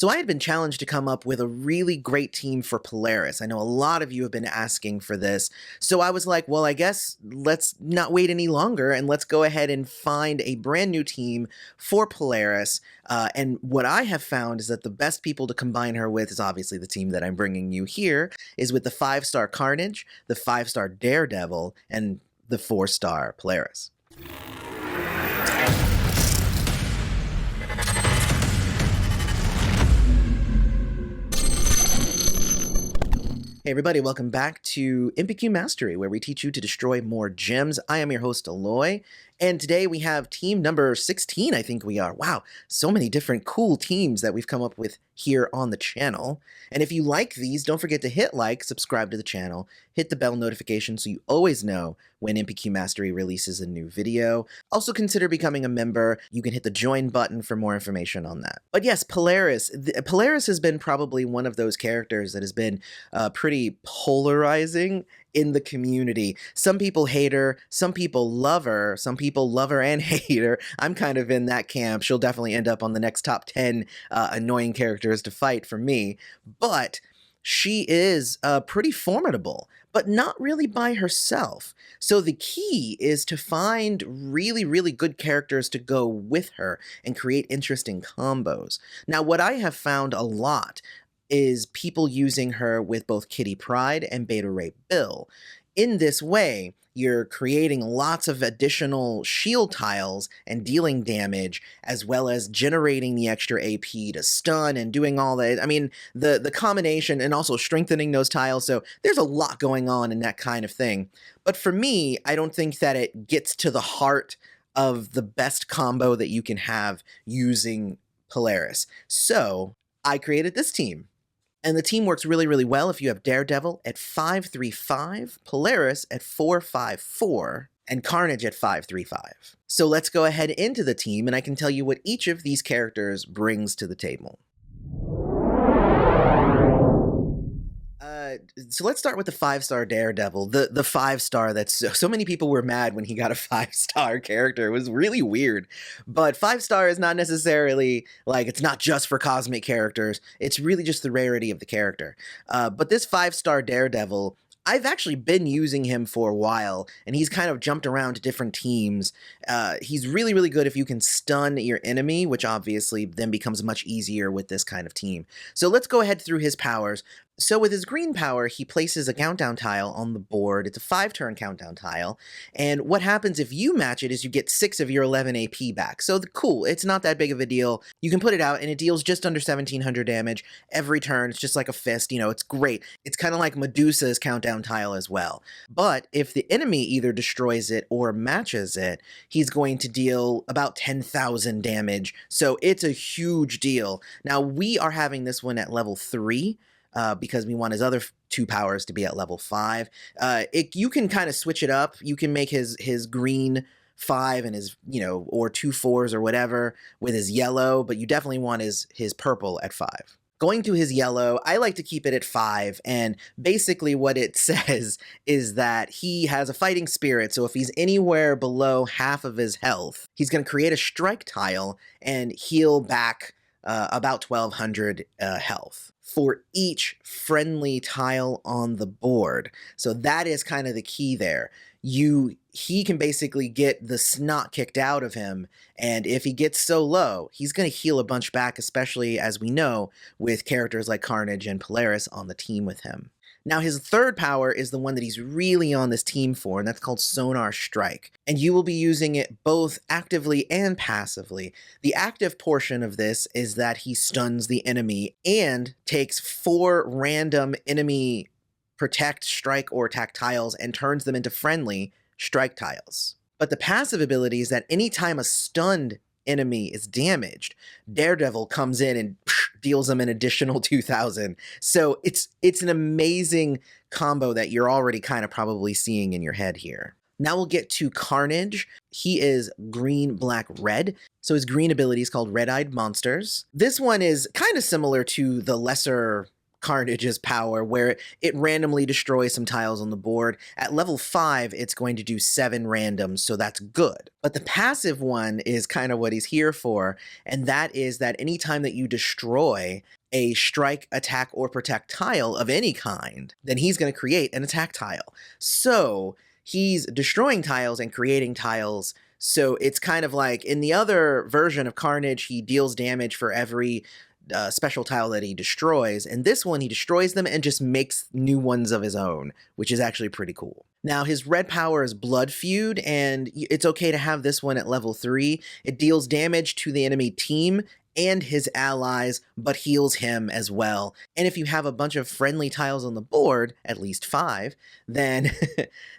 So I had been challenged to come up with a really great team for Polaris. I know a lot of you have been asking for this. So I was like, well, I guess let's not wait any longer and let's go ahead and find a brand new team for Polaris. And what I have found is that the best people to combine her with is obviously the team that I'm bringing you here, is with the 5-star Carnage, the 5-star Daredevil, and the 4-star Polaris. Hey everybody, welcome back to MPQ Mastery, where we teach you to destroy more gems. I am your host, Aloy, and today we have team number 16, I think we are. Wow, so many different cool teams that we've come up with here on the channel. And if you like these, don't forget to hit like, subscribe to the channel, hit the bell notification so you always know when MPQ Mastery releases a new video. Also consider becoming a member. You can hit the join button for more information on that. But yes, Polaris. Polaris has been probably one of those characters that has been pretty polarizing in the community. Some people hate her, some people love her, some people love her and hate her. I'm kind of in that camp. She'll definitely end up on the next top 10 annoying characters to fight for me. But she is pretty formidable, but not really by herself. So the key is to find really, really good characters to go with her and create interesting combos. Now, what I have found a lot is people using her with both Kitty Pryde and Beta Ray Bill. In this way, you're creating lots of additional shield tiles and dealing damage, as well as generating the extra AP to stun and doing all that. I mean, the combination, and also strengthening those tiles, so there's a lot going on in that kind of thing. But for me, I don't think that it gets to the heart of the best combo that you can have using Polaris. So I created this team. And the team works really, really well if you have Daredevil at 535, Polaris at 454, and Carnage at 535. So let's go ahead into the team, and I can tell you what each of these characters brings to the table. So let's start with the 5-star Daredevil, the 5-star that's so many people were mad when he got a 5-star character. It was really weird. But 5-star is not necessarily like, it's not just for cosmic characters. It's really just the rarity of the character. But this 5-star Daredevil, I've actually been using him for a while, and he's kind of jumped around to different teams. He's really, really good if you can stun your enemy, which obviously then becomes much easier with this kind of team. So let's go ahead through his powers. So with his green power, he places a countdown tile on the board. It's a 5-turn countdown tile. And what happens if you match it is you get 6 of your 11 AP back. So cool, it's not that big of a deal. You can put it out and it deals just under 1700 damage every turn. It's just like a fist, you know, it's great. It's kind of like Medusa's countdown tile as well. But if the enemy either destroys it or matches it, he's going to deal about 10,000 damage. So it's a huge deal. Now we are having this one at level 3. Because we want his other 2 powers to be at level 5. You can kind of switch it up. You can make his green 5 and his, you know, or 2 4s or whatever with his yellow, but you definitely want his purple at 5. Going to his yellow, I like to keep it at 5, and basically what it says is that he has a fighting spirit, so if he's anywhere below half of his health, he's going to create a strike tile and heal back about 1200 health for each friendly tile on the board. So that is kind of the key there. He can basically get the snot kicked out of him, and if he gets so low, he's going to heal a bunch back, especially as we know with characters like Carnage and Polaris on the team with him. Now, his 3rd power is the one that he's really on this team for, and that's called Sonar Strike. And you will be using it both actively and passively. The active portion of this is that he stuns the enemy and takes 4 random enemy protect, strike, or attack tiles and turns them into friendly strike tiles. But the passive ability is that anytime a stunned enemy is damaged, Daredevil comes in and deals them an additional 2,000. So it's an amazing combo that you're already kind of probably seeing in your head here. Now we'll get to Carnage. He is green, black, red. So his green ability is called Red-Eyed Monsters. This one is kind of similar to the lesser Carnage's power, where it randomly destroys some tiles on the board. At level 5, it's going to do 7 randoms, so that's good. But the passive one is kind of what he's here for, and that is that anytime that you destroy a strike, attack, or protect tile of any kind, then he's going to create an attack tile. So he's destroying tiles and creating tiles. So it's kind of like in the other version of Carnage, he deals damage for every special tile that he destroys. And this one, he destroys them and just makes new ones of his own, which is actually pretty cool. Now, his red power is Blood Feud, and it's okay to have this one at level 3. It deals damage to the enemy team and his allies, but heals him as well. And if you have a bunch of friendly tiles on the board, at least 5, then,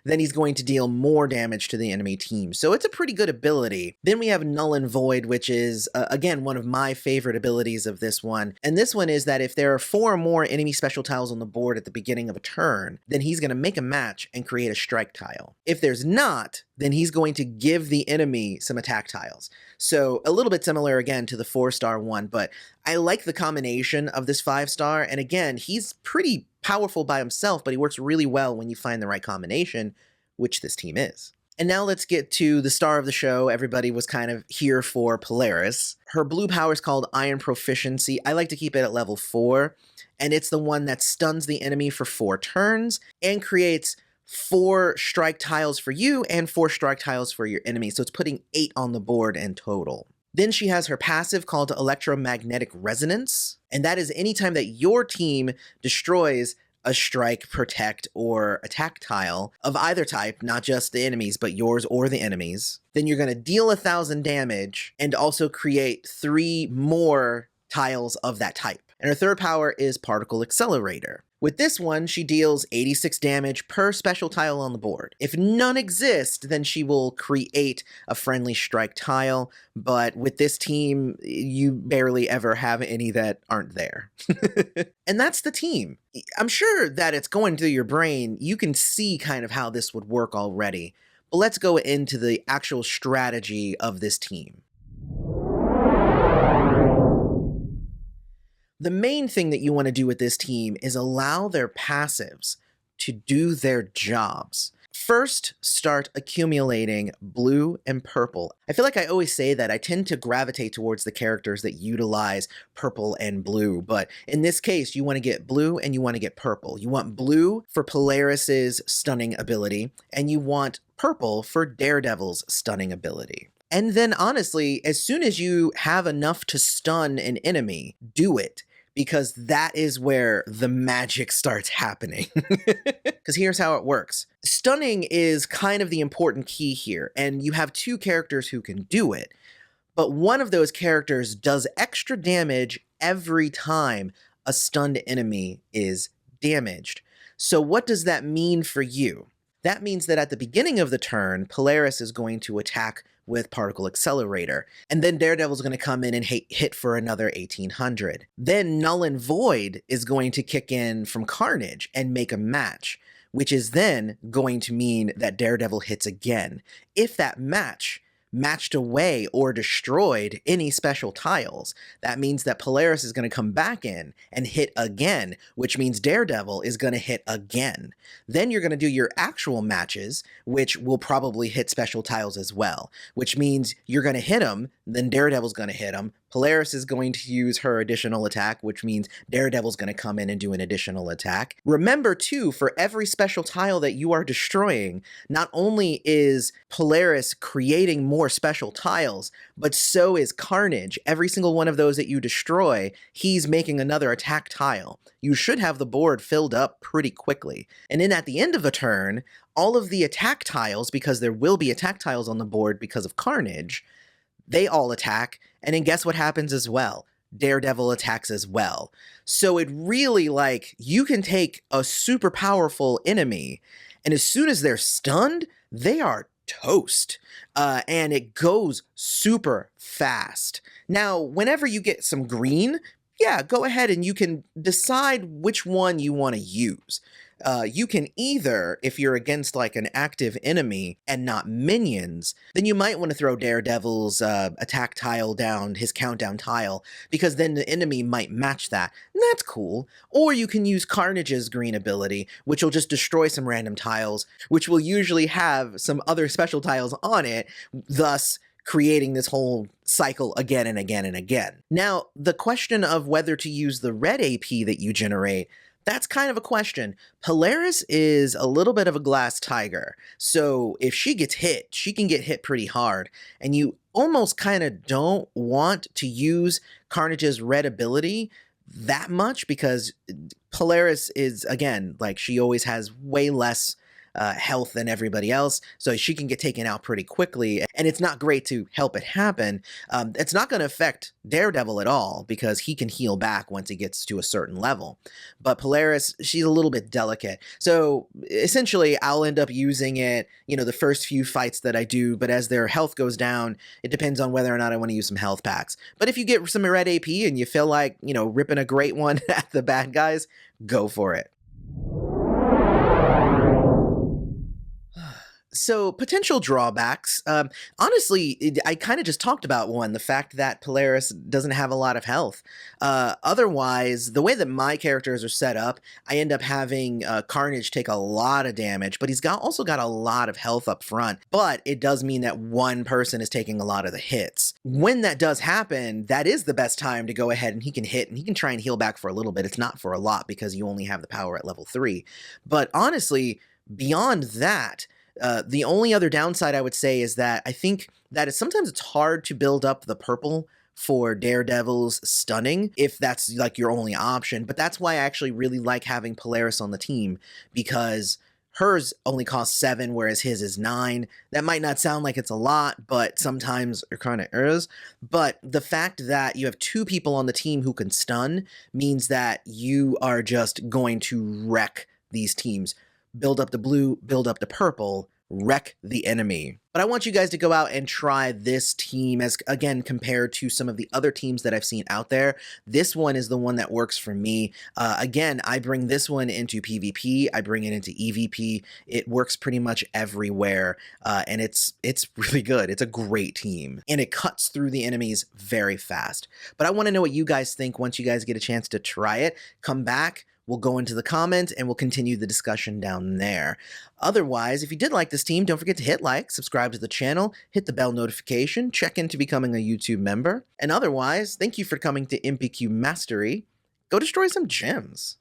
then he's going to deal more damage to the enemy team. So it's a pretty good ability. Then we have Knull and Void, which is, again, one of my favorite abilities of this one. And this one is that if there are 4 or more enemy special tiles on the board at the beginning of a turn, then he's going to make a match and create a strike tile. If there's not, then he's going to give the enemy some attack tiles. So a little bit similar again to the 4-star one, but I like the combination of this 5-star. And again, he's pretty powerful by himself, but he works really well when you find the right combination, which this team is. And now let's get to the star of the show. Everybody was kind of here for Polaris. Her blue power is called Iron Proficiency. I like to keep it at level 4, and it's the one that stuns the enemy for 4 turns and creates 4 strike tiles for you and 4 strike tiles for your enemy. So it's putting 8 on the board in total. Then she has her passive called Electromagnetic Resonance. And that is anytime that your team destroys a strike, protect, or attack tile of either type, not just the enemies, but yours or the enemies, then you're going to deal 1,000 damage and also create 3 more tiles of that type. And her third power is Particle Accelerator. With this one, she deals 86 damage per special tile on the board. If none exist, then she will create a friendly strike tile, but with this team, you barely ever have any that aren't there. And that's the team. I'm sure that it's going through your brain. You can see kind of how this would work already, but let's go into the actual strategy of this team. The main thing that you want to do with this team is allow their passives to do their jobs. First, start accumulating blue and purple. I feel like I always say that I tend to gravitate towards the characters that utilize purple and blue, but in this case, you want to get blue and you want to get purple. You want blue for Polaris's stunning ability, and you want purple for Daredevil's stunning ability. And then honestly, as soon as you have enough to stun an enemy, do it. Because that is where the magic starts happening. Because here's how it works. Stunning is kind of the important key here, and you have 2 characters who can do it. But one of those characters does extra damage every time a stunned enemy is damaged. So what does that mean for you? That means that at the beginning of the turn, Polaris is going to attack with Particle Accelerator, and then Daredevil's going to come in and hit for another 1800. Then Knull and Void is going to kick in from Carnage and make a match, which is then going to mean that Daredevil hits again. If that match matched away or destroyed any special tiles, that means that Polaris is going to come back in and hit again, which means Daredevil is going to hit again. Then you're going to do your actual matches, which will probably hit special tiles as well, which means you're going to hit them, then Daredevil's going to hit them, Polaris is going to use her additional attack, which means Daredevil's going to come in and do an additional attack. Remember, too, for every special tile that you are destroying, not only is Polaris creating more special tiles, but so is Carnage. Every single one of those that you destroy, he's making another attack tile. You should have the board filled up pretty quickly. And then at the end of the turn, all of the attack tiles, because there will be attack tiles on the board because of Carnage, they all attack, and then guess what happens as well? Daredevil attacks as well. So it really, like, you can take a super powerful enemy, and as soon as they're stunned, they are toast. And it goes super fast. Now, whenever you get some green, yeah, go ahead and you can decide which one you want to use. You can either, if you're against like an active enemy and not minions, then you might want to throw Daredevil's attack tile down, his countdown tile, because then the enemy might match that. And that's cool. Or you can use Carnage's green ability, which will just destroy some random tiles, which will usually have some other special tiles on it, thus creating this whole cycle again and again and again. Now, the question of whether to use the red AP that you generate, that's kind of a question. Polaris is a little bit of a glass tiger, so if she gets hit, she can get hit pretty hard, and you almost kind of don't want to use Carnage's red ability that much because Polaris is, again, like she always has way less health than everybody else, so she can get taken out pretty quickly, and it's not great to help it happen. It's not going to affect Daredevil at all because he can heal back once he gets to a certain level. But Polaris, she's a little bit delicate, so essentially I'll end up using it, you know, the first few fights that I do, but as their health goes down, it depends on whether or not I want to use some health packs. But if you get some red AP and you feel like, you know, ripping a great one at the bad guys, go for it. So, potential drawbacks. Honestly, I kind of just talked about one, the fact that Polaris doesn't have a lot of health. Otherwise, the way that my characters are set up, I end up having Carnage take a lot of damage, but he's also got a lot of health up front. But it does mean that one person is taking a lot of the hits. When that does happen, that is the best time to go ahead and he can hit and he can try and heal back for a little bit. It's not for a lot because you only have the power at level 3. But honestly, beyond that, the only other downside I would say is that I think that sometimes it's hard to build up the purple for Daredevil's stunning if that's like your only option. But that's why I actually really like having Polaris on the team, because hers only costs 7, whereas his is 9. That might not sound like it's a lot, but sometimes it kind of is. But the fact that you have 2 people on the team who can stun means that you are just going to wreck these teams. Build up the blue, build up the purple, wreck the enemy. But I want you guys to go out and try this team as, again, compared to some of the other teams that I've seen out there. This one is the one that works for me. Again, I bring this one into PvP. I bring it into EVP. It works pretty much everywhere, and it's really good. It's a great team, and it cuts through the enemies very fast. But I want to know what you guys think once you guys get a chance to try it. Come back. We'll go into the comments and we'll continue the discussion down there. Otherwise, if you did like this team, don't forget to hit like, subscribe to the channel, hit the bell notification, check into becoming a YouTube member. And otherwise, thank you for coming to MPQ Mastery. Go destroy some gems.